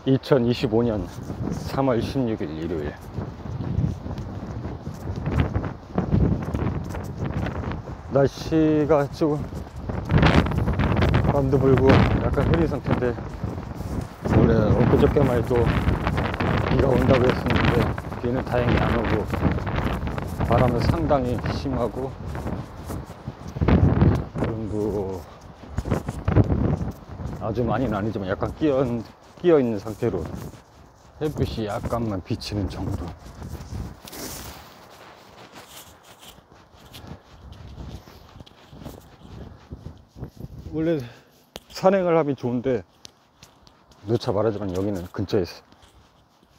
2025년 3월 16일 일요일. 날씨가 조금 바람도 불고 약간 흐린 상태인데, 원래 엊그저께만 해도 비가 온다고 했었는데 비는 다행히 안 오고 바람은 상당히 심하고 구름도 아주 많이는 아니지만 약간 끼어 있는 상태로 햇빛이 약간만 비치는 정도. 원래 산행을 하면 좋은데 누차 말하지만 여기는 근처에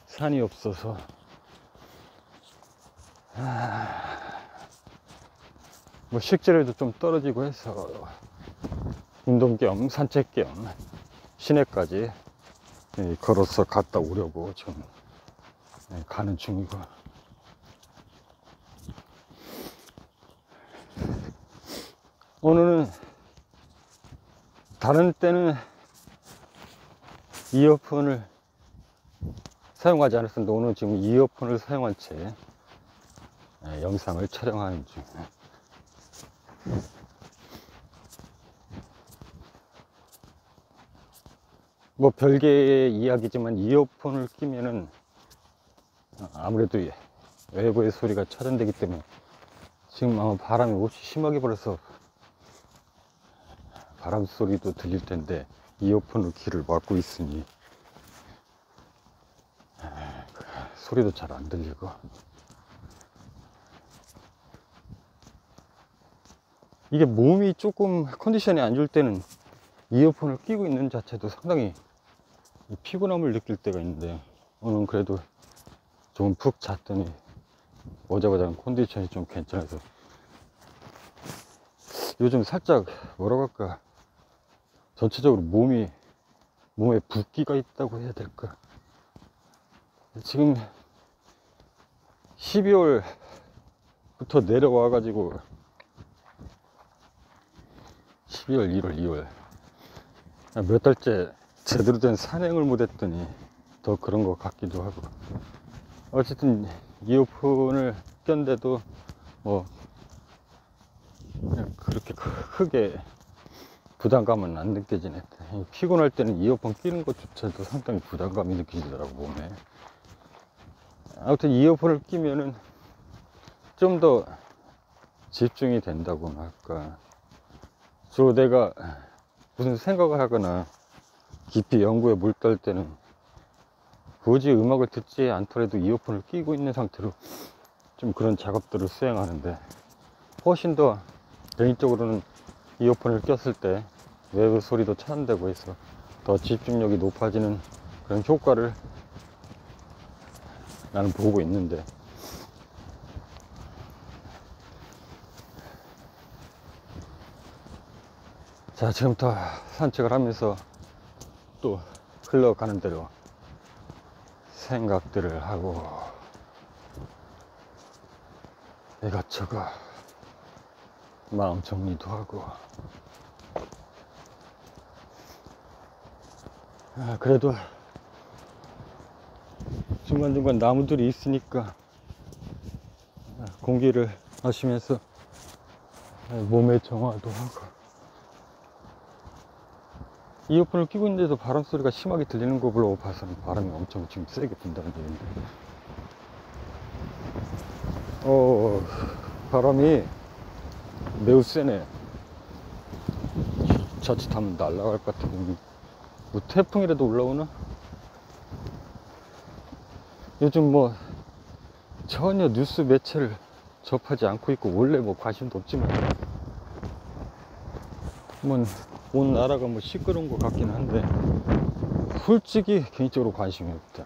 산이 없어서 뭐 식재료도 좀 떨어지고 해서 운동 겸 산책 겸 시내까지 걸어서 갔다 오려고 지금 가는 중이고, 오늘은 다른 때는 이어폰을 사용하지 않았었는데 오늘 지금 이어폰을 사용한 채 영상을 촬영하는 중. 뭐 별개의 이야기지만 이어폰을 끼면은 아무래도 외부의 소리가 차단되기 때문에 지금 아마 바람이 몹시 심하게 불어서 바람 소리도 들릴 텐데 이어폰으로 귀를 막고 있으니 소리도 잘 안 들리고, 이게 몸이 조금 컨디션이 안 좋을 때는 이어폰을 끼고 있는 자체도 상당히 피곤함을 느낄 때가 있는데, 오늘 그래도 좀 푹 잤더니 어제보다는 컨디션이 좀 괜찮아서 요즘 살짝 뭐라고 할까, 전체적으로 몸에 붓기가 있다고 해야 될까. 지금 12월부터 내려와 가지고 12월, 1월, 2월 몇 달째 제대로 된 산행을 못 했더니 더 그런 것 같기도 하고, 어쨌든 이어폰을 꼈는데도 뭐 그냥 그렇게 크게 부담감은 안 느껴지네. 피곤할 때는 이어폰 끼는 것조차도 상당히 부담감이 느껴지더라고, 몸에. 아무튼 이어폰을 끼면은 좀 더 집중이 된다고나 할까. 주로 내가 무슨 생각을 하거나 깊이 연구에 몰두할 때는 굳이 음악을 듣지 않더라도 이어폰을 끼고 있는 상태로 좀 그런 작업들을 수행하는데, 훨씬 더 개인적으로는 이어폰을 꼈을 때 외부 소리도 차단되고 해서 더 집중력이 높아지는 그런 효과를 나는 보고 있는데, 자, 지금부터 산책을 하면서 또 흘러가는 대로 생각들을 하고 이것저것 마음 정리도 하고, 그래도 중간중간 나무들이 있으니까 공기를 마시면서 몸의 정화도 하고, 이어폰을 끼고 있는데도 바람 소리가 심하게 들리는 걸로 봐서는 바람이 엄청 지금 세게 분다는 얘기인데, 바람이 매우 세네. 자칫하면 날아갈 것 같아. 뭐 태풍이라도 올라오나? 요즘 뭐 전혀 뉴스 매체를 접하지 않고 있고 원래 뭐 관심도 없지만 뭐 온 나라가 뭐 시끄러운 것 같긴 한데 솔직히 개인적으로 관심이 없다.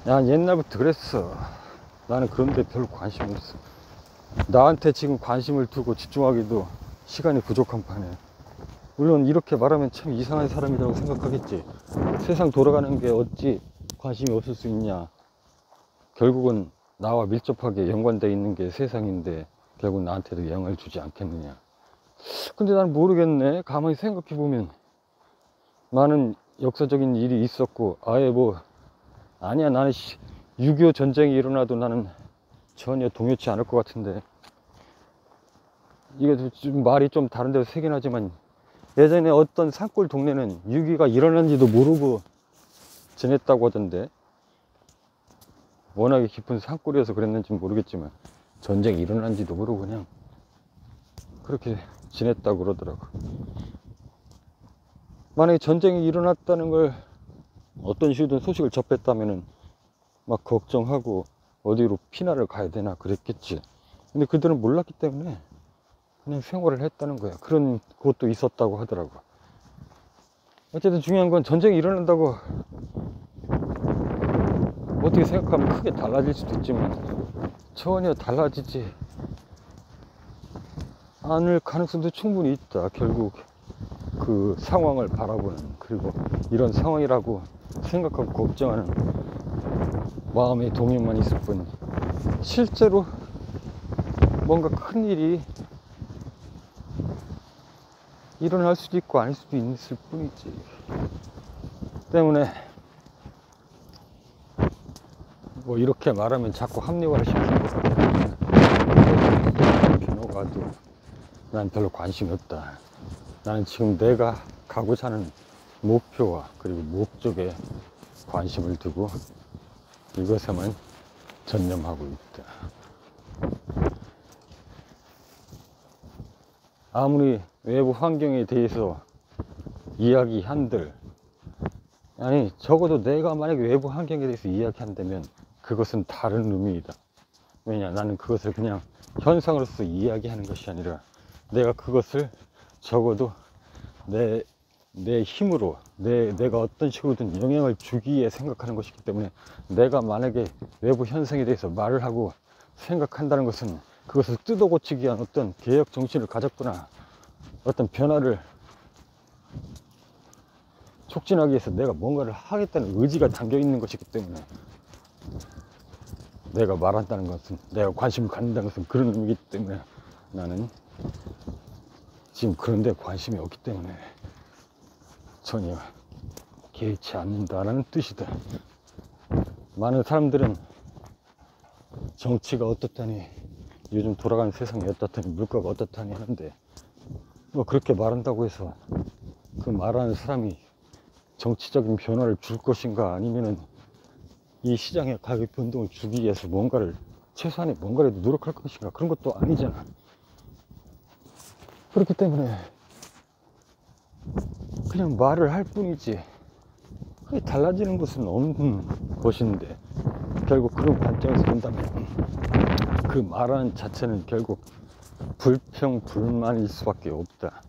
야, 옛날부터 그랬어. 나는 그런데 별로 관심이 없어. 나한테 지금 관심을 두고 집중하기도 시간이 부족한 판에, 물론 이렇게 말하면 참 이상한 사람이라고 생각하겠지. 세상 돌아가는 게 어찌 관심이 없을 수 있냐. 결국은 나와 밀접하게 연관되어 있는 게 세상인데 결국 나한테도 영향을 주지 않겠느냐. 근데 난 모르겠네. 가만히 생각해 보면 나는 역사적인 일이 있었고, 아예 뭐 아니야 나는 6.25 전쟁이 일어나도 나는 전혀 동요치 않을 것 같은데, 이게 좀 말이 좀 다른 데서 세긴 하지만, 예전에 어떤 산골 동네는 6.25가 일어난지도 모르고 지냈다고 하던데, 워낙에 깊은 산골이어서 그랬는지 모르겠지만 전쟁이 일어난지도 모르고 그냥 그렇게 지냈다고 그러더라고. 만약에 전쟁이 일어났다는 걸 어떤 식으로든 소식을 접했다면은 막 걱정하고 어디로 피난을 가야 되나 그랬겠지. 근데 그들은 몰랐기 때문에 그냥 생활을 했다는 거야. 그런 곳도 있었다고 하더라고. 어쨌든 중요한 건 전쟁이 일어난다고 어떻게 생각하면 크게 달라질 수도 있지만 전혀 달라지지 않을 가능성도 충분히 있다. 결국 그 상황을 바라보는, 그리고 이런 상황이라고 생각하고 걱정하는 마음의 동요만 있을 뿐, 실제로 뭔가 큰 일이 일어날 수도 있고 아닐 수도 있을 뿐이지. 때문에 뭐 이렇게 말하면 자꾸 합리화를 시키는 것 같아. 변호가도 난 별로 관심이 없다. 나는 지금 내가 가고자 하는 목표와 그리고 목적에 관심을 두고 이것에만 전념하고 있다. 아무리 외부 환경에 대해서 이야기한들, 아니 적어도 내가 만약에 외부 환경에 대해서 이야기한다면 그것은 다른 의미이다. 왜냐, 나는 그것을 그냥 현상으로서 이야기하는 것이 아니라 내가 그것을 적어도 내 힘으로 내가 어떤 식으로든 영향을 주기 위해 생각하는 것이기 때문에, 내가 만약에 외부 현상에 대해서 말을 하고 생각한다는 것은 그것을 뜯어 고치기 위한 어떤 개혁 정신을 가졌거나 어떤 변화를 촉진하기 위해서 내가 뭔가를 하겠다는 의지가 담겨 있는 것이기 때문에, 내가 말한다는 것은, 내가 관심을 갖는다는 것은 그런 의미이기 때문에 나는 지금 그런 데 관심이 없기 때문에 전혀 개의치 않는다라는 뜻이다. 많은 사람들은 정치가 어떻다니, 요즘 돌아가는 세상이 어떻다니, 물가가 어떻다니 하는데, 뭐 그렇게 말한다고 해서 그 말하는 사람이 정치적인 변화를 줄 것인가, 아니면은 이 시장의 가격 변동을 주기 위해서 뭔가를, 최소한의 뭔가라도 노력할 것인가, 그런 것도 아니잖아. 그렇기 때문에 그냥 말을 할 뿐이지 그게 달라지는 것은 없는 것인데, 결국 그런 관점에서 본다면 그 말하는 자체는 결국 불평 불만일 수밖에 없다.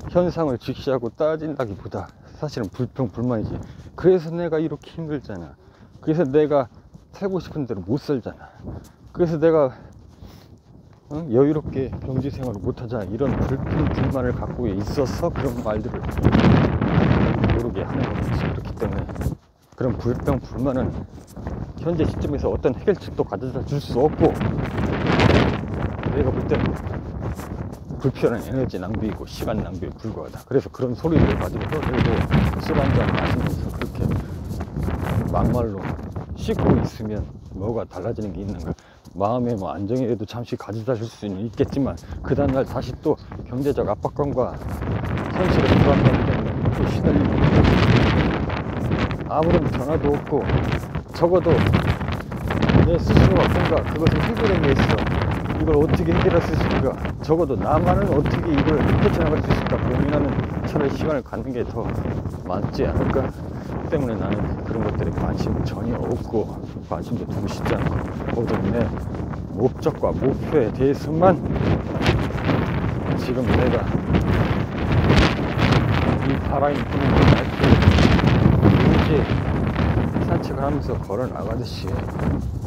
현상을 직시하고 따진다기보다 사실은 불평 불만이지. 그래서 내가 이렇게 힘들잖아. 그래서 내가 살고 싶은 대로 못 살잖아. 그래서 내가 여유롭게 경제생활을 못하잖아. 이런 불평 불만을 갖고 있어서 그런 말들을 모르게 하는 거지. 그렇기 때문에 그런 불평 불만은 현재 시점에서 어떤 해결책도 가져다 줄 수 없고, 내가 볼 때는 불필요한 에너지 낭비이고 시간 낭비에 불과하다. 그래서 그런 소리를 가지고 떠들고 술 한잔 마시면서 그렇게 막말로 씻고 있으면 뭐가 달라지는 게 있는가. 마음의 뭐 안정이라도 잠시 가져다 줄 수는 있겠지만, 그 다음날 다시 또 경제적 압박감과 현실의 불안감 때문에 또 시달리고, 아무런 변화도 없고, 적어도 내 스스로가 뭔가 그것을 해결하기 위해서 이걸 어떻게 해결할 수 있을까, 적어도 나만은 어떻게 이걸 헤쳐나갈 수 있을까 고민하는 차라리 시간을 갖는 게 더 많지 않을까. 때문에 나는 그런 것들에 관심 전혀 없고, 관심도 두고 싶지 않고, 오직 내 목적과 목표에 대해서만 지금 내가 이 바람이 부는 날씨 산책을 하면서 걸어 나가듯이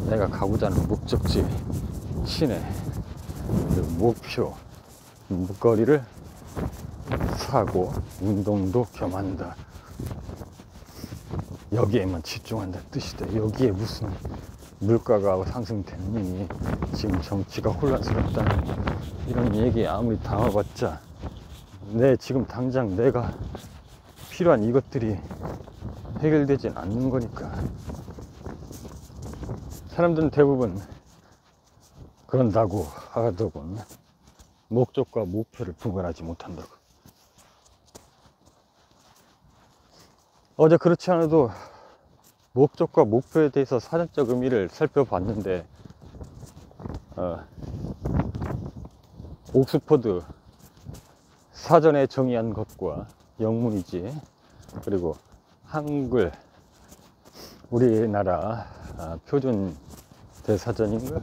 내가 가고자 하는 목적지, 시내, 그리고 목표, 목거리를 사고 운동도 겸한다. 여기에만 집중한다는 뜻이다. 여기에 무슨 물가가 상승됐느니 지금 정치가 혼란스럽다는 이런 얘기 아무리 담아봤자, 지금 당장 내가 필요한 이것들이 해결되진 않는 거니까. 사람들은 대부분 그런다고 하더군. 목적과 목표를 분간하지 못한다고. 어제 그렇지 않아도 목적과 목표에 대해서 사전적 의미를 살펴봤는데, 옥스퍼드 사전에 정의한 것과 영문이지, 그리고 한글 우리나라 표준 대사전인가,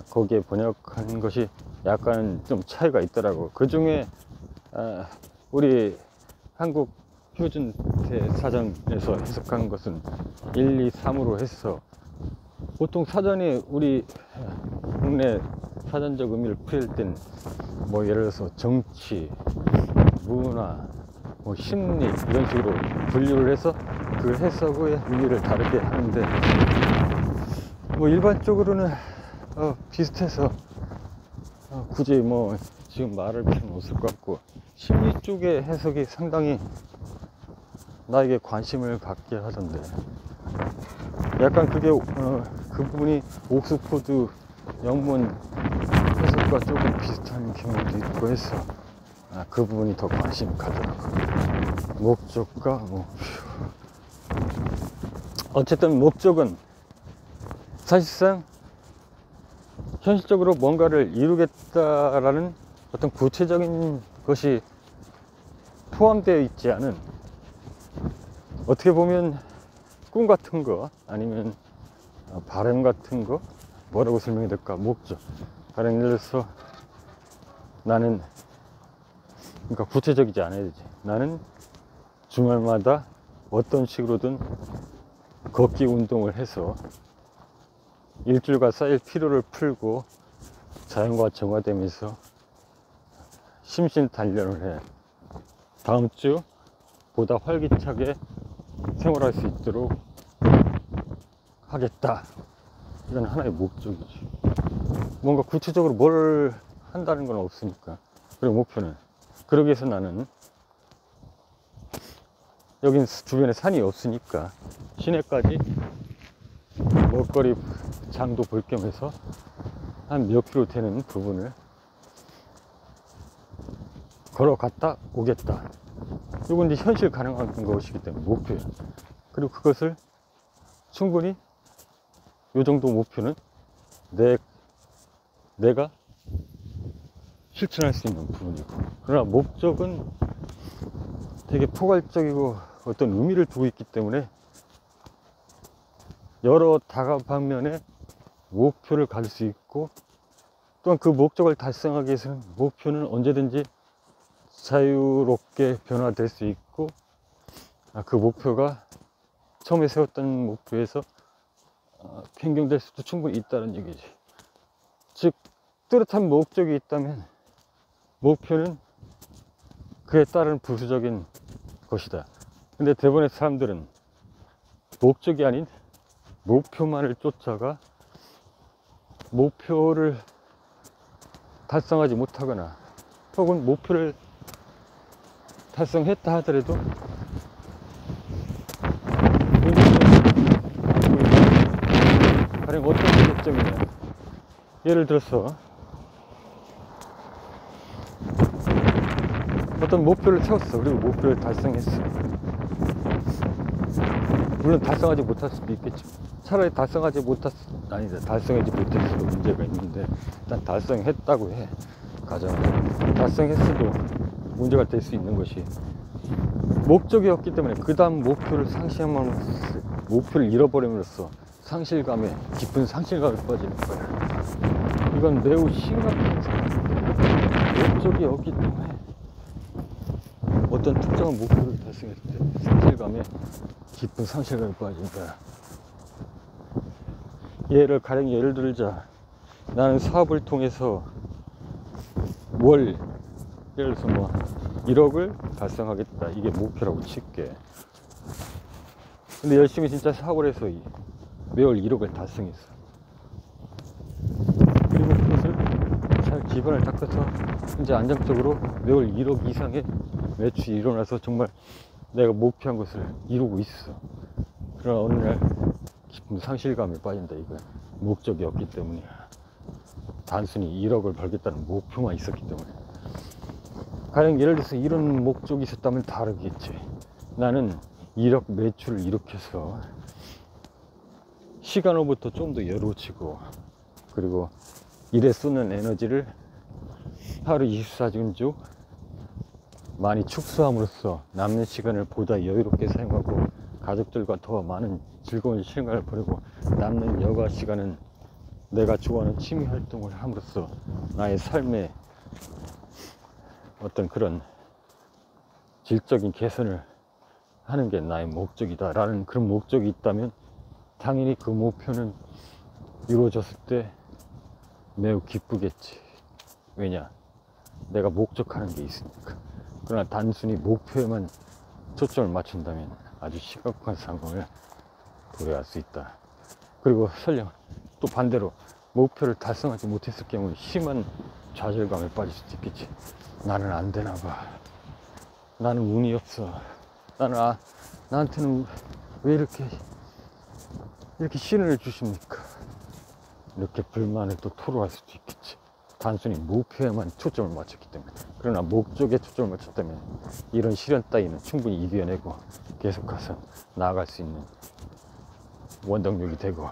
거기에 번역한 것이 약간 좀 차이가 있더라고. 그 중에 우리 한국 표준 대사전에서 해석한 것은 1, 2, 3으로 해서, 보통 사전에 우리 국내 사전적 의미를 풀릴 땐 뭐 예를 들어서 정치, 문화, 뭐 심리 이런 식으로 분류를 해서 그 해석의 의미를 다르게 하는데, 뭐 일반적으로는 비슷해서 굳이 뭐 지금 말할 필요는 없을 것 같고, 심리 쪽의 해석이 상당히 나에게 관심을 갖게 하던데, 약간 그게 그 부분이 옥스퍼드 영문 해석과 조금 비슷한 경우도 있고 해서 그 부분이 더 관심을 가더라고. 목적과 목표. 어쨌든 목적은 사실상 현실적으로 뭔가를 이루겠다라는 어떤 구체적인 것이 포함되어 있지 않은, 어떻게 보면 꿈 같은 거, 아니면 바람 같은 거, 뭐라고 설명해야 될까? 목적. 다른 예를 들어서 나는, 그러니까 구체적이지 않아야 되지. 나는 주말마다 어떤 식으로든 걷기 운동을 해서 일주일간 쌓일 피로를 풀고 자연과 정화되면서 심신 단련을 해 다음 주 보다 활기차게 생활할 수 있도록 하겠다. 이건 하나의 목적이지. 뭔가 구체적으로 뭘 한다는 건 없으니까. 그리고 목표는, 그러기 위해서 나는, 여긴 주변에 산이 없으니까 시내까지 먹거리 장도 볼 겸해서 한 몇 킬로 되는 부분을 걸어갔다 오겠다. 이건 이제 현실 가능한 것이기 때문에 목표야. 그리고 그것을 충분히 이 정도 목표는 내가 실천할 수 있는 부분이고, 그러나 목적은 되게 포괄적이고 어떤 의미를 두고 있기 때문에 여러 다방면에 목표를 가질 수 있고, 또한 그 목적을 달성하기 위해서는 목표는 언제든지 자유롭게 변화될 수 있고, 그 목표가 처음에 세웠던 목표에서 변경될 수도 충분히 있다는 얘기지. 즉 뚜렷한 목적이 있다면 목표는 그에 따른 부수적인 것이다. 근데 대부분의 사람들은 목적이 아닌 목표만을 쫓아가 목표를 달성하지 못하거나, 혹은 목표를 달성했다 하더라도 가령 어떤 개념이냐, 예를 들어서 어떤 목표를 세웠어. 그리고 목표를 달성했어. 물론 달성하지 못할 수도 있겠죠. 차라리 달성하지 달성하지 못했어도 문제가 있는데, 일단 달성했다고 해. 달성했어도 문제가 될 수 있는 것이 목적이었기 때문에, 그 다음 목표를 목표를 잃어버림으로써 깊은 상실감에 빠지는 거야. 이건 매우 심각한 상황. 목적이 없기 때문에 어떤 특정한 목표를 달성했을 때 깊은 상실감에 빠진 거야. 가령 예를 들자, 나는 사업을 통해서 예를 들어서 1억을 달성하겠다, 이게 목표라고 칠게. 근데 열심히 진짜 사업을 해서 매월 1억을 달성했어. 그리고 그것을 잘 기반을 닦아서 이제 안정적으로 매월 1억 이상의 매출이 일어나서 정말 내가 목표한 것을 이루고 있어. 그러나 어느 날 깊은 상실감에 빠진다. 이거 목적이 없기 때문이야. 단순히 1억을 벌겠다는 목표만 있었기 때문에. 가령 예를 들어서 이런 목적이 있었다면 다르겠지. 나는 1억 매출을 일으켜서 시간으로부터 좀 더 여유로워지고, 그리고 일에 쏟는 에너지를 하루 24시간 중 많이 축소함으로써 남는 시간을 보다 여유롭게 사용하고 가족들과 더 많은 즐거운 시간을 보내고, 남는 여가 시간은 내가 좋아하는 취미 활동을 함으로써 나의 삶의 어떤 그런 질적인 개선을 하는 게 나의 목적이다 라는 그런 목적이 있다면 당연히 그 목표는 이루어졌을 때 매우 기쁘겠지. 왜냐? 내가 목적하는 게 있으니까. 그러나 단순히 목표에만 초점을 맞춘다면 아주 심각한 상황을 도래할 수 있다. 그리고 설령 또 반대로 목표를 달성하지 못했을 경우 심한 좌절감에 빠질 수도 있겠지. 나는 안 되나 봐. 나는 운이 없어. 나한테는 왜 이렇게 시련을 주십니까? 이렇게 불만을 또 토로할 수도 있겠지. 단순히 목표에만 초점을 맞췄기 때문에. 그러나 목적에 초점을 맞췄다면 이런 시련 따위는 충분히 이겨내고 계속해서 나아갈 수 있는 원동력이 되고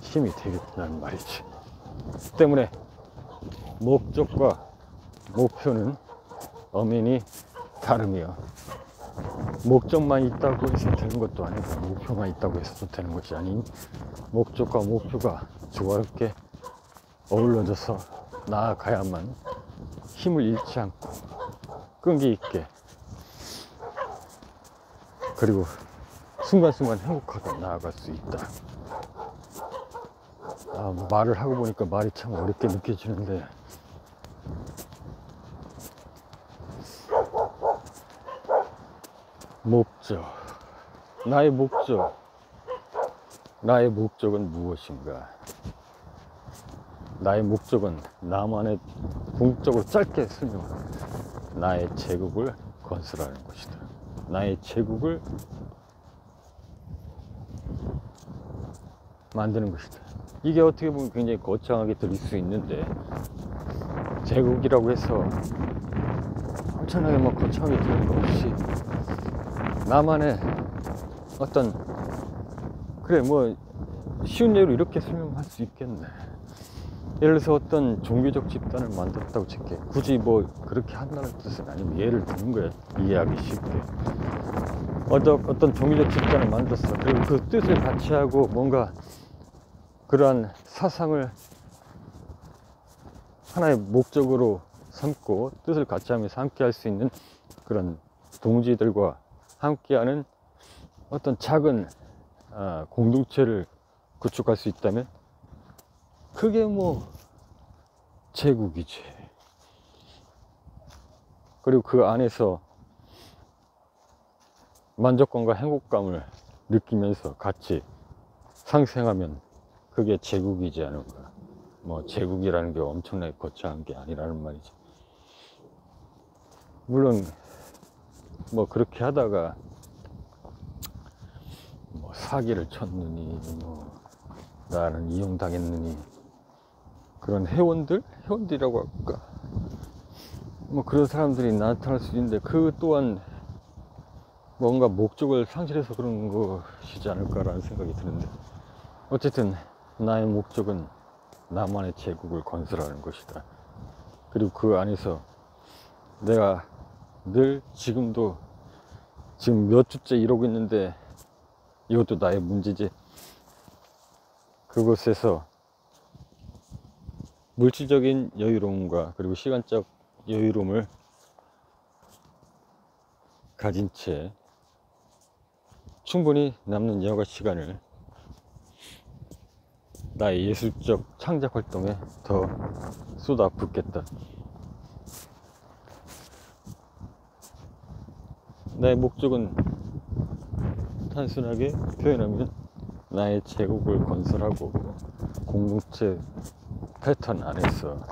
힘이 되겠다는 말이지. 때문에 목적과 목표는 엄연히 다르며, 목적만 있다고 해서 되는 것도 아니고 목표만 있다고 해서 되는 것이 아닌, 목적과 목표가 조화롭게 어우러져서 나아가야만 힘을 잃지 않고 끈기 있게, 그리고 순간순간 행복하게 나아갈 수 있다. 말을 하고 보니까 말이 참 어렵게 느껴지는데, 목적, 나의 목적은 무엇인가? 나의 목적은 나만의 궁극적으로 짧게 설명하는 나의 제국을 건설하는 것이다. 나의 제국을 만드는 것이다. 이게 어떻게 보면 굉장히 거창하게 들릴 수 있는데, 제국이라고 해서 엄청나게 거창하게 들릴 거 없이 나만의 어떤, 그래 쉬운 예로 이렇게 설명할 수 있겠네. 예를 들어서 어떤 종교적 집단을 만들었다고 칠게. 굳이 그렇게 한다는 뜻은 아니면 예를 드는 거야, 이해하기 쉽게. 어떤 종교적 집단을 만들었어. 그리고 그 뜻을 같이 하고 뭔가 그러한 사상을 하나의 목적으로 삼고 뜻을 같이 하면서 함께 할 수 있는 그런 동지들과 함께하는 어떤 작은 공동체를 구축할 수 있다면 그게 제국이지. 그리고 그 안에서 만족감과 행복감을 느끼면서 같이 상생하면 그게 제국이지 않을까. 제국이라는 게 엄청나게 거창한 게 아니라는 말이지. 물론 그렇게 하다가 사기를 쳤느니 나는 이용당했느니 그런 회원들이라고 할까, 그런 사람들이 나타날 수 있는데, 그 또한 뭔가 목적을 상실해서 그런 것이지 않을까라는 생각이 드는데, 어쨌든 나의 목적은 나만의 제국을 건설하는 것이다. 그리고 그 안에서 내가 늘 지금 몇 주째 이러고 있는데, 이것도 나의 문제지. 그곳에서 물질적인 여유로움과 그리고 시간적 여유로움을 가진 채 충분히 남는 여가 시간을 나의 예술적 창작 활동에 더 쏟아붓겠다. 나의 목적은 단순하게 표현하면 나의 제국을 건설하고 공동체 패턴 안에서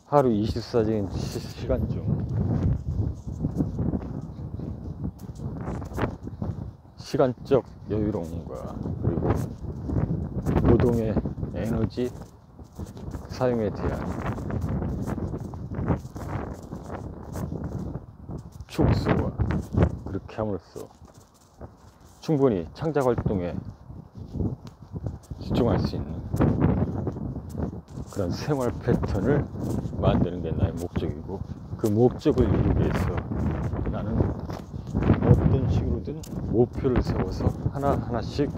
하루 24시간 중 시간적 여유로움과 그리고 노동의 에너지 사용에 대한 축소와 그렇게 함으로써 충분히 창작 활동에 집중할 수 있는 그런 생활 패턴을 만드는 게 나의 목적이고, 그 목적을 이루기 위해서 나는 어떤 식으로든 목표를 세워서 하나하나씩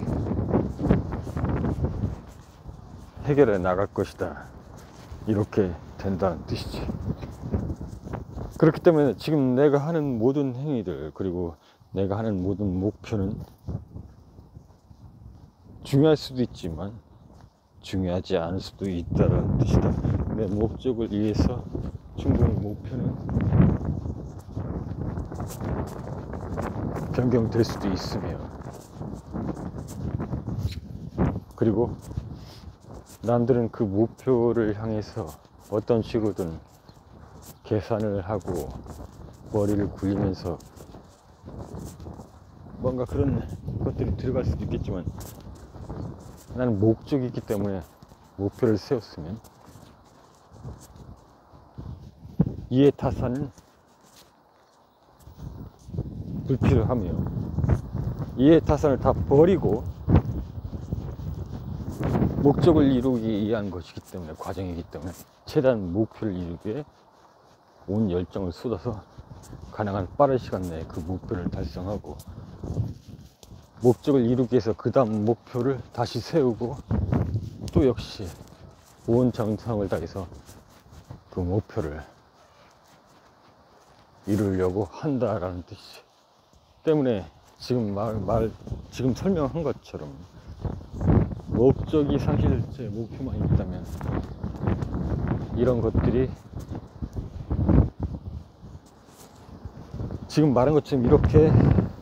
해결해 나갈 것이다, 이렇게 된다는 뜻이지. 그렇기 때문에 지금 내가 하는 모든 행위들, 그리고 내가 하는 모든 목표는 중요할 수도 있지만 중요하지 않을 수도 있다는 뜻이다. 내 목적을 위해서 충분히 목표는 변경될 수도 있으며, 그리고 남들은 그 목표를 향해서 어떤 식으로든 계산을 하고 머리를 굴리면서 뭔가 그런 것들이 들어갈 수도 있겠지만, 나는 목적이 있기 때문에 목표를 세웠으면 이해 타산은 불필요하며, 이해 타산을 다 버리고 목적을 이루기 위한 것이기 때문에, 과정이기 때문에 최대한 목표를 이루기 위해 온 열정을 쏟아서 가능한 빠른 시간 내에 그 목표를 달성하고, 목적을 이루기 위해서 그 다음 목표를 다시 세우고, 또 역시 온 정성을 다해서 그 목표를 이루려고 한다라는 뜻이지. 때문에 지금 지금 설명한 것처럼 목적이 상실제 목표만 있다면 이런 것들이 지금 말한 것처럼 이렇게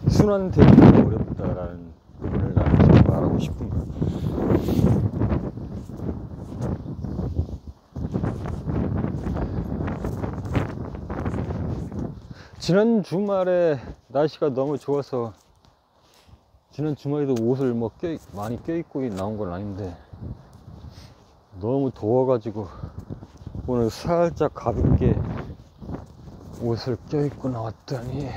순환되기가 어렵다라는 부분을 나는 지금 말하고 싶은 거야. 지난 주말에 날씨가 너무 좋아서, 지난 주말에도 옷을 뭐 많이 껴입고 나온 건 아닌데 너무 더워가지고 오늘 살짝 가볍게 옷을 껴입고 나왔더니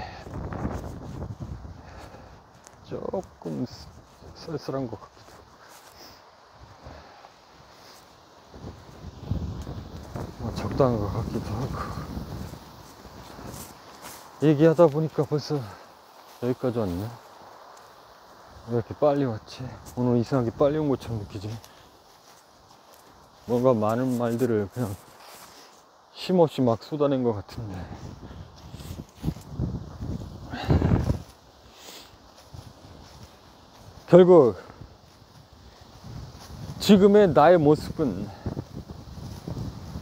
조금 쌀쌀한 것 같기도 하고 적당한 것 같기도 하고. 얘기하다 보니까 벌써 여기까지 왔네. 왜 이렇게 빨리 왔지? 오늘 이상하게 빨리 온 것처럼 느끼지? 뭔가 많은 말들을 그냥 힘없이 막 쏟아낸 것 같은데, 결국 지금의 나의 모습은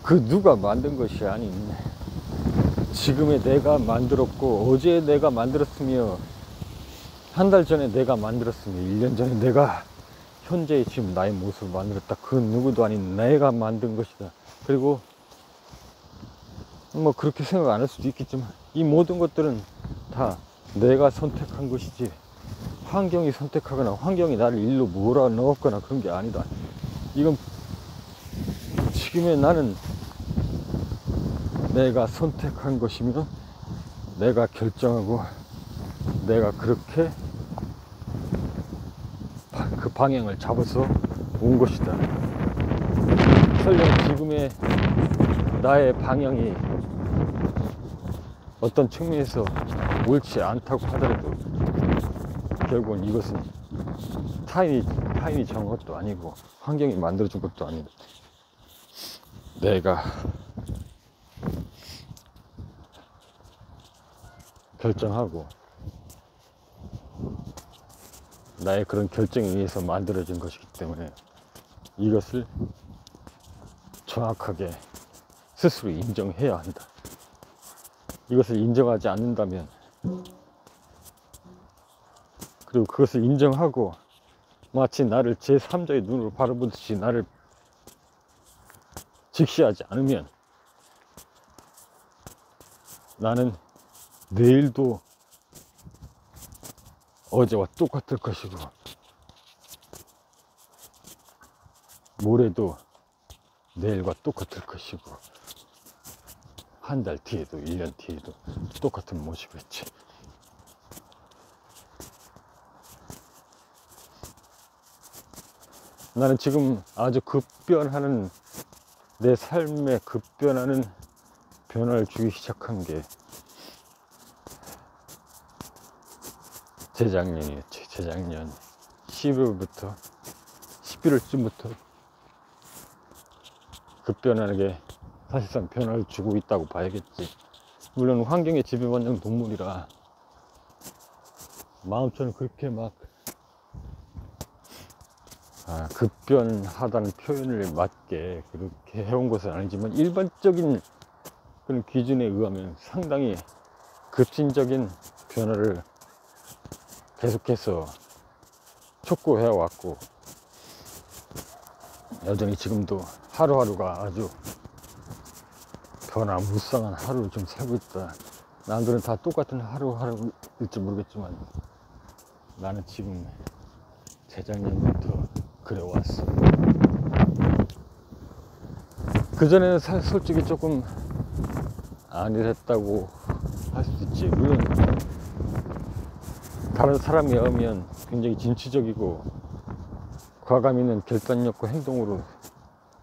그 누가 만든 것이 아닌 지금의 내가 만들었고, 어제 내가 만들었으며, 한 달 전에 내가 만들었으며, 1년 전에 내가 현재의 지금 나의 모습을 만들었다. 그 누구도 아닌 내가 만든 것이다. 그리고 뭐 그렇게 생각 안 할 수도 있겠지만, 이 모든 것들은 다 내가 선택한 것이지 환경이 선택하거나 환경이 나를 일로 몰아넣었거나 그런 게 아니다. 이건 지금의 나는 내가 선택한 것이며, 내가 결정하고 내가 그렇게 그 방향을 잡아서 온 것이다. 설령 지금의 나의 방향이 어떤 측면에서 옳지 않다고 하더라도 결국은 이것은 타인이 정한 것도 아니고 환경이 만들어준 것도 아니고 내가 결정하고 나의 그런 결정에 의해서 만들어진 것이기 때문에 이것을 정확하게 스스로 인정해야 한다. 이것을 인정하지 않는다면, 그리고 그것을 인정하고 마치 나를 제3자의 눈으로 바라보듯이 나를 직시하지 않으면 나는 내일도 어제와 똑같을 것이고, 모레도 내일과 똑같을 것이고, 한 달 뒤에도 1년 뒤에도 똑같은 모습이겠지. 나는 지금 아주 급변하는, 내 삶에 급변하는 변화를 주기 시작한 게 재작년이었지. 재작년 11월쯤부터 급변하게 사실상 변화를 주고 있다고 봐야겠지. 물론 환경에 지배받는 동물이라 마음처럼 그렇게 막 급변하다는 표현을 맞게 그렇게 해온 것은 아니지만, 일반적인 그런 기준에 의하면 상당히 급진적인 변화를 계속해서 촉구해 왔고, 여전히 지금도 하루하루가 아주 변화무쌍한 하루를 좀 살고 있다. 남들은 다 똑같은 하루하루일지 모르겠지만 나는 지금 재작년부터 그래왔어. 그전에는 솔직히 조금 안 이랬다고 할 수 있지. 물론 다른 사람이 하면 굉장히 진취적이고 과감 있는 결단력과 행동으로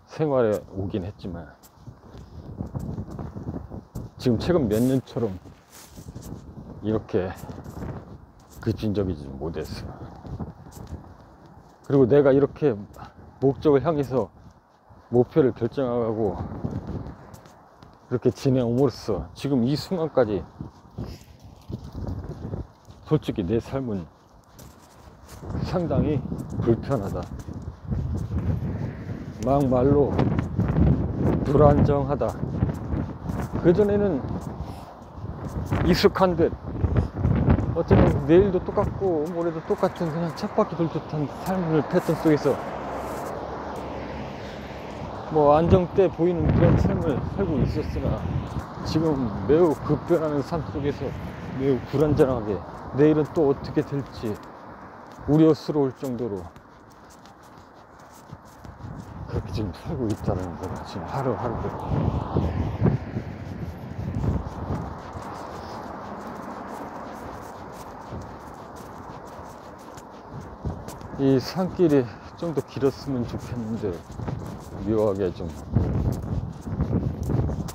생활에 오긴 했지만, 지금 최근 몇 년처럼 이렇게 급진적이지 못했어. 그리고 내가 이렇게 목적을 향해서 목표를 결정하고 이렇게 지내옴으로써 지금 이 순간까지 솔직히 내 삶은 상당히 불편하다. 막말로 불안정하다. 그전에는 익숙한 듯 어쩌면 내일도 똑같고 모레도 똑같은 그냥 쳇바퀴 돌 듯한 삶을 패턴 속에서 뭐 안정돼 보이는 그런 삶을 살고 있었으나, 지금 매우 급변하는 삶 속에서 매우 불안정하게 내일은 또 어떻게 될지 우려스러울 정도로 그렇게 지금 살고 있다는 거가 지금 하루하루. 이 산길이 좀 더 길었으면 좋겠는데 묘하게 좀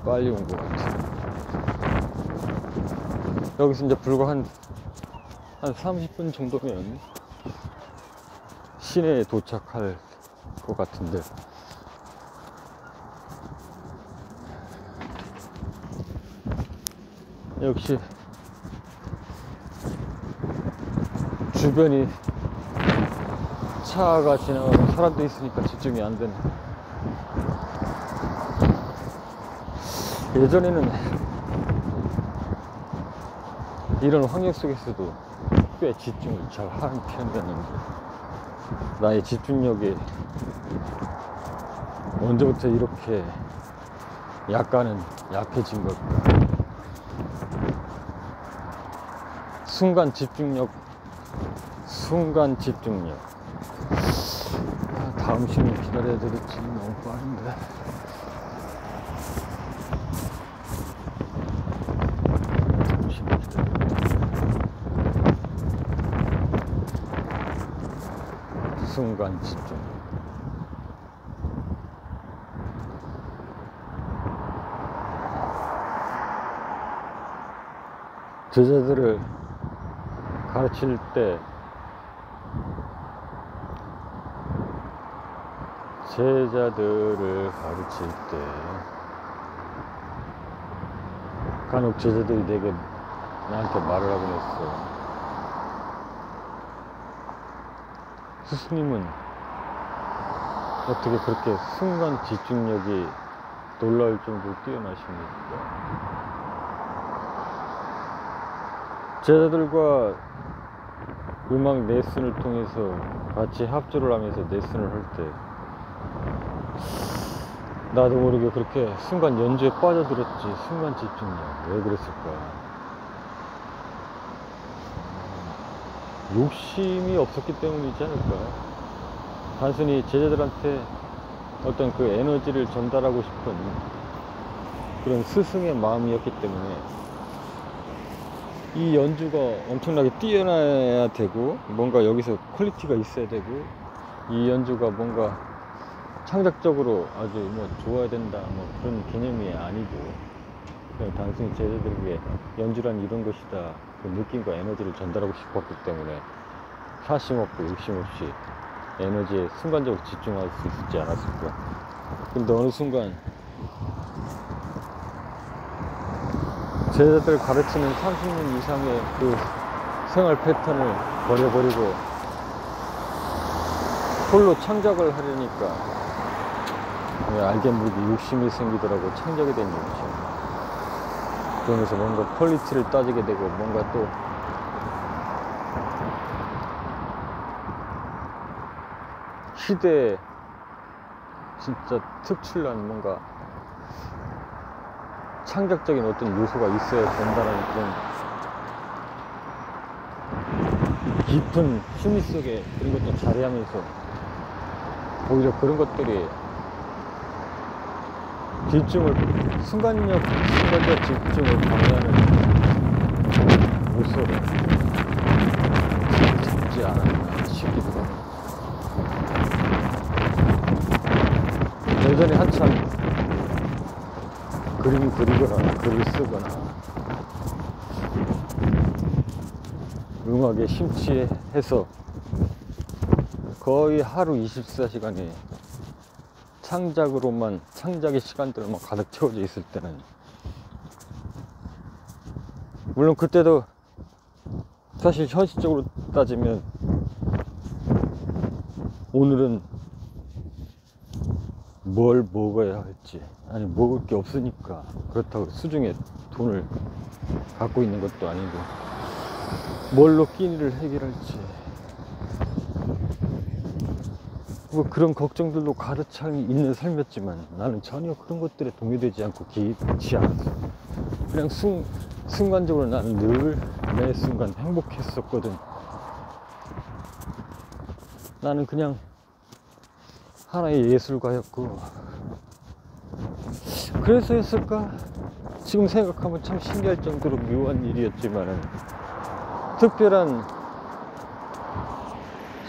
빨리 온 것 같아. 여기서 이제 불과 한 30분 정도면 시내에 도착할 것 같은데, 역시 주변이 차가 지나가고 사람도 있으니까 집중이 안 되네. 예전에는 이런 환경 속에서도 꽤 집중을 잘 하는 편이었는데, 나의 집중력이 언제부터 이렇게 약간은 약해진 걸까. 순간 집중력. 다음 시간 기다려야 되겠지. 너무 빠른데. 순간 집중. 제자들을 가르칠 때 간혹 제자들이 나한테 말을 하곤 했어. 스승님은 어떻게 그렇게 순간 집중력이 놀라울 정도로 뛰어나십니까? 제자들과 음악 레슨을 통해서 같이 합주를 하면서 레슨을 할 때 나도 모르게 그렇게 순간 연주에 빠져들었지. 순간 집중력. 왜 그랬을까? 욕심이 없었기 때문이지 않을까. 단순히 제자들한테 어떤 그 에너지를 전달하고 싶은 그런 스승의 마음이었기 때문에 이 연주가 엄청나게 뛰어나야 되고 뭔가 여기서 퀄리티가 있어야 되고 이 연주가 뭔가 창작적으로 아주 뭐 좋아야 된다 뭐 그런 개념이 아니고 그냥 단순히 제자들에게 연주란 이런 것이다 그 느낌과 에너지를 전달하고 싶었기 때문에 사심 없고 욕심 없이 에너지에 순간적으로 집중할 수 있지 않았을까. 근데 어느 순간 제자들 가르치는 30년 이상의 그 생활 패턴을 버려버리고 홀로 창작을 하려니까 알게 모르게 욕심이 생기더라고. 창작에 대한 욕심. 그러면서 뭔가 퀄리티를 따지게 되고 뭔가 또 시대에 진짜 특출난 뭔가 창작적인 어떤 요소가 있어야 된다는 그런 깊은 심리 속에 그런 것도 자리하면서 오히려 그런 것들이 순간적 집중을 방해하는 요소를 잡지 않았나 싶기도 하고. 예전에 한참 그림을 그리거나 글을 쓰거나 음악에 심취해서 거의 하루 24시간이 창작의 시간들만 가득 채워져 있을 때는 물론 그때도 사실 현실적으로 따지면 오늘은 뭘 먹어야 할지 아니 먹을 게 없으니까 그렇다고 수중에 돈을 갖고 있는 것도 아니고 뭘로 끼니를 해결할지 뭐 그런 걱정들도 가득 차 있는 삶이었지만 나는 전혀 그런 것들에 동요되지 않고 개의치 않았어. 그냥 순간적으로 나는 늘 매 순간 행복했었거든. 나는 그냥 하나의 예술가였고 그래서였을까? 지금 생각하면 참 신기할 정도로 묘한 일이었지만은 특별한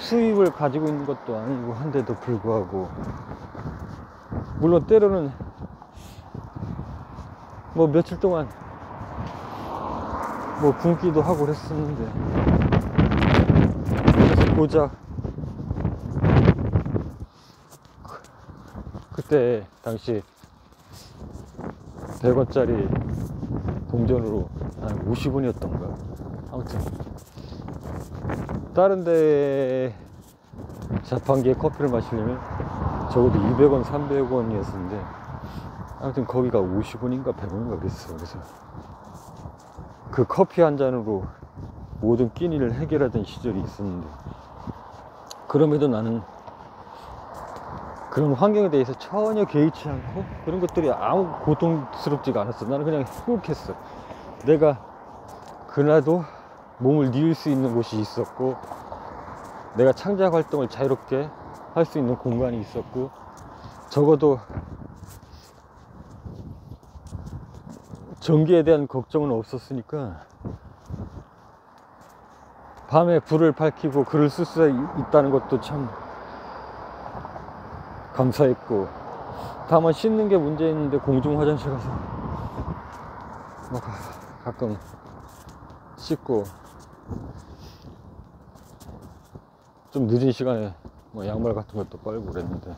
수입을 가지고 있는 것도 아니고 한데도 불구하고 물론 때로는 뭐 며칠 동안 뭐 굶기도 하고 그랬었는데 그래서 고작 그때 당시 100원짜리 동전으로 한 50원이었던가 아무튼 다른데 자판기에 커피를 마시려면 적어도 200원 300원이었는데 아무튼 거기가 50원인가 100원인가 그랬어. 그래서 그 커피 한 잔으로 모든 끼니를 해결하던 시절이 있었는데 그럼에도 나는 그런 환경에 대해서 전혀 개의치 않고 그런 것들이 아무 고통스럽지가 않았어. 나는 그냥 행복했어. 내가 그날도 몸을 뉘을 수 있는 곳이 있었고 내가 창작 활동을 자유롭게 할 수 있는 공간이 있었고 적어도 전기에 대한 걱정은 없었으니까 밤에 불을 밝히고 글을 쓸 수 있다는 것도 참 감사했고 다만 씻는 게 문제였는데 공중 화장실 가서 뭐 가끔 씻고 좀 늦은 시간에 뭐 양말 같은 것도 빨고 그랬는데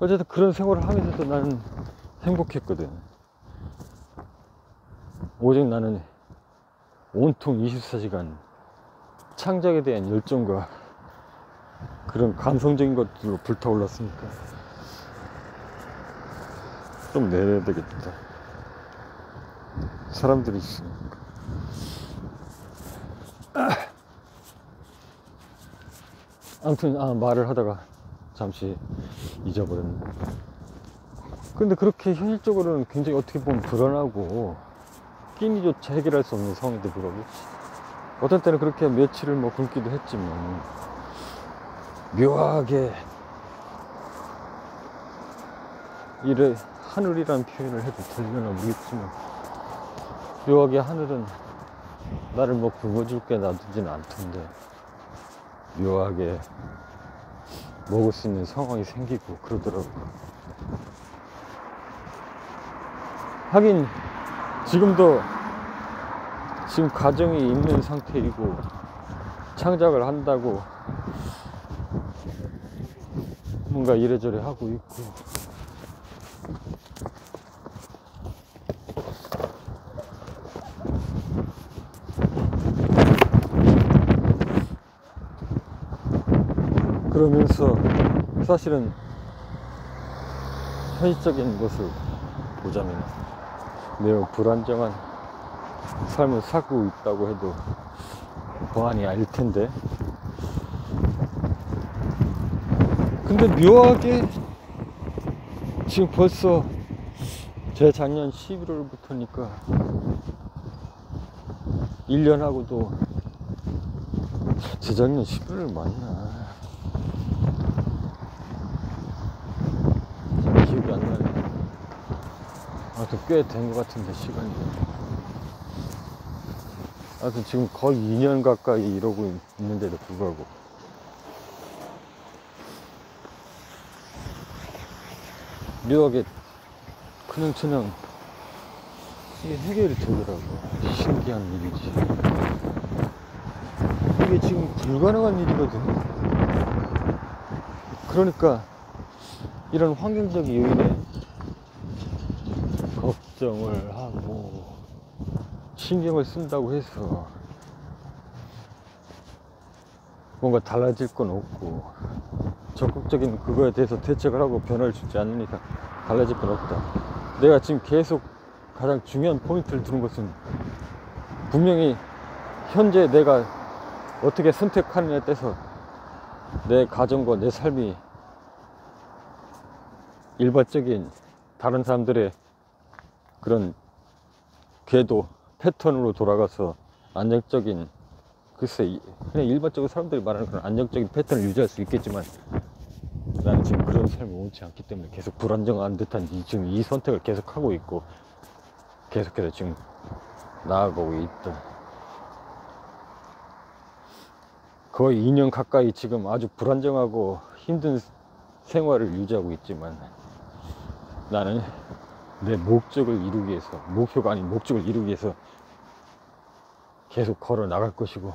어쨌든 그런 생활을 하면서도 나는 행복했거든. 오직 나는 온통 24시간 창작에 대한 열정과 그런 감성적인 것들로 불타올랐으니까 좀 내려야 되겠다. 사람들이 있으니까. 아무튼 말을 하다가 잠시 잊어버렸네. 근데 그렇게 현실적으로는 굉장히 어떻게 보면 불안하고 끼니조차 해결할 수 없는 상황인데 뭐라고 어떤 때는 그렇게 며칠을 뭐 굶기도 했지만, 묘하게 이래 하늘이란 표현을 해도 되려나 모르겠지만, 묘하게 하늘은 나를 뭐 굶어줄게 놔두진 않던데, 묘하게 먹을 수 있는 상황이 생기고 그러더라고. 하긴 지금도 지금 가정이 있는 상태이고 창작을 한다고 뭔가 이래저래 하고 있고, 그러면서 사실은 현실적인 것을 보자면 매우 불안정한 삶을 살고 있다고 해도 과언이 아닐 텐데, 근데 묘하게 지금 벌써 재작년 11월부터니까 1년하고도 재작년 11월 맞나? 잘 기억이 안 나네. 아무튼 꽤 된 것 같은데, 시간이. 하여튼 지금 거의 2년 가까이 이러고 있는데도 불구하고 묘하게 그냥저냥 이게 해결이 되더라고. 신기한 일이지. 이게 지금 불가능한 일이거든. 그러니까 이런 환경적 요인에 걱정을 하고 신경을 쓴다고 해서 뭔가 달라질 건 없고, 적극적인 그거에 대해서 대책을 하고 변화를 주지 않으니까 달라질 건 없다. 내가 지금 계속 가장 중요한 포인트를 두는 것은, 분명히 현재 내가 어떻게 선택하느냐에 따라서 내 가정과 내 삶이 일반적인 다른 사람들의 그런 궤도 패턴으로 돌아가서 안정적인, 글쎄 그냥 일반적으로 사람들이 말하는 그런 안정적인 패턴을 유지할 수 있겠지만, 나는 지금 그런 삶을 원치 않기 때문에 계속 불안정한 듯한 지금 이 선택을 계속 하고 있고, 계속해서 지금 나아가고 있다. 거의 2년 가까이 지금 아주 불안정하고 힘든 생활을 유지하고 있지만, 나는 내 목적을 이루기 위해서, 목표가 아닌 목적을 이루기 위해서 계속 걸어 나갈 것이고,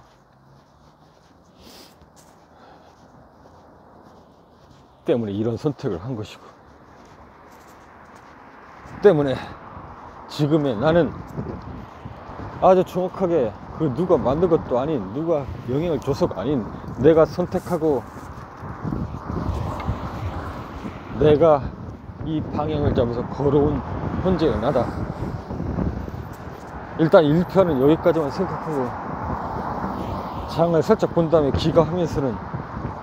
때문에 이런 선택을 한 것이고, 때문에 지금의 나는 아주 정확하게 그 누가 만든 것도 아닌, 누가 영향을 줘서가 아닌, 내가 선택하고 내가 이 방향을 잡아서 걸어온 현재의 나다. 일단 1편은 여기까지만 생각하고 장을 살짝 본 다음에 기가하면서는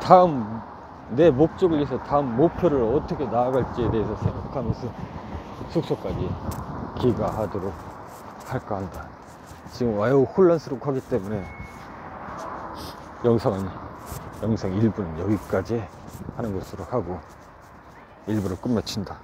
다음 내 목적을 위해서 다음 목표를 어떻게 나아갈지에 대해서 생각하면서 숙소까지 기가하도록 할까 한다. 지금 와요 혼란스럽고 하기 때문에 영상 1부는 여기까지 하는 것으로 하고 1부를 끝마친다.